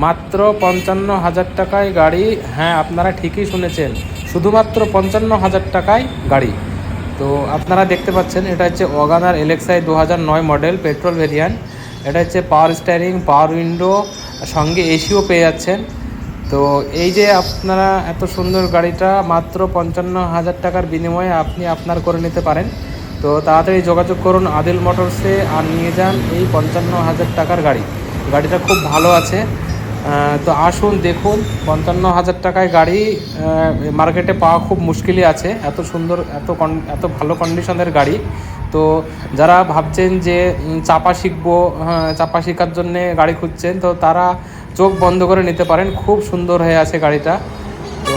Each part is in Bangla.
মাত্র 55,000 টাকায় গাড়ি। হ্যাঁ, আপনারা ঠিকই শুনেছেন, শুধুমাত্র 55,000 টাকায় গাড়ি। তো আপনারা দেখতে পাচ্ছেন, এটা হচ্ছে wagon R LXI 2009 model petrol variant. এটা হচ্ছে পাওয়ার স্টিয়ারিং, পাওয়ার উইন্ডো, সঙ্গে এসিও পেয়ে যাচ্ছেন। তো এই যে আপনারা এত সুন্দর গাড়িটা মাত্র 55,000 টাকার বিনিময়ে আপনি আপনার করে নিতে পারেন। তো তাড়াতাড়ি যোগাযোগ করুন আদিল মোটরসে আর নিয়ে যান এই 55,000 টাকার গাড়ি। গাড়িটা খুব ভালো আছে। তো আসুন দেখুন, 55,000 টাকায় গাড়ি মার্কেটে পাওয়া খুব মুশকিলই আছে, এত সুন্দর, এত ভালো কন্ডিশনের গাড়ি। তো যারা ভাবছেন যে চাপা শিখবো, চাপা শেখার জন্যে গাড়ি খুঁজছেন, তো তারা চোখ বন্ধ করে নিতে পারেন, খুব সুন্দর হয়ে আছে গাড়িটা। তো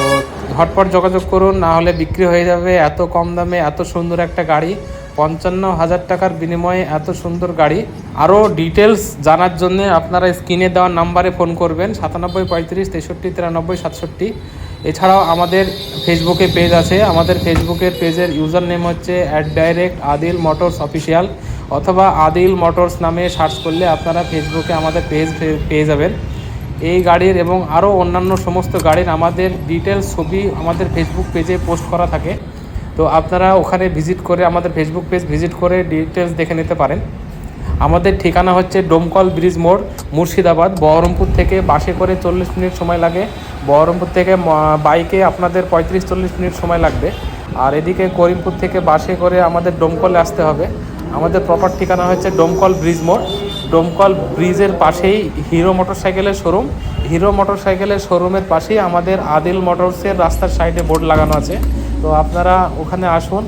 ঝটপট যোগাযোগ করুন, না হলে বিক্রি হয়ে যাবে। এত কম দামে এত সুন্দর একটা গাড়ি, 55,000 টাকার বিনিময়ে এত সুন্দর গাড়ি। আরও ডিটেলস জানার জন্য আপনারা স্ক্রিনে দেওয়া নাম্বারে ফোন করবেন, 97 35 63 93 67। এছাড়াও আমাদের ফেসবুকে পেজ আছে, আমাদের ফেসবুকের পেজের ইউজার নেম হচ্ছে @আদিল মোটরস অফিসিয়াল, অথবা আদিল মোটরস নামে সার্চ করলে আপনারা ফেসবুকে আমাদের পেজ পেয়ে যাবেন। এই গাড়ির এবং আরও অন্যান্য সমস্ত গাড়ির আমাদের ডিটেলস ছবি আমাদের ফেসবুক পেজে পোস্ট করা থাকে। তো আপনারা ওখানে ভিজিট করে, আমাদের ফেসবুক পেজ ভিজিট করে ডিটেলস দেখে নিতে পারেন। আমাদের ঠিকানা হচ্ছে ডোমকল ব্রিজ মোড়, মুর্শিদাবাদ। বহরমপুর থেকে বাসে করে 40 মিনিট সময় লাগে, বহরমপুর থেকে বাইকে আপনাদের 35-40 মিনিট সময় লাগবে। আর এদিকে করিমপুর থেকে বাসে করে আমাদের ডোমকলে আসতে হবে। আমাদের প্রপার ঠিকানা হচ্ছে ডোমকল ব্রিজ মোড়। ডোমকল ব্রিজের পাশেই হিরো মোটরসাইকেলের শোরুম। হিরো মোটরসাইকেলের শোরুমের পাশেই আমাদের আদিল মোটরসের রাস্তার সাইডে বোর্ড লাগানো আছে। তো আপনারা ওখানে আসুন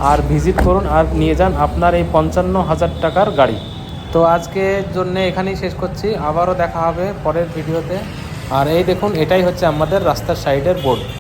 আর ভিজিট করুন আর নিয়ে যান আপনার এই 55,000 টাকার গাড়ি। তো আজকের জন্য এখানেই শেষ করছি, আবারও দেখা হবে পরের ভিডিওতে। আর এই দেখুন, এটাই হচ্ছে আমাদের রাস্তার সাইডের বোর্ড।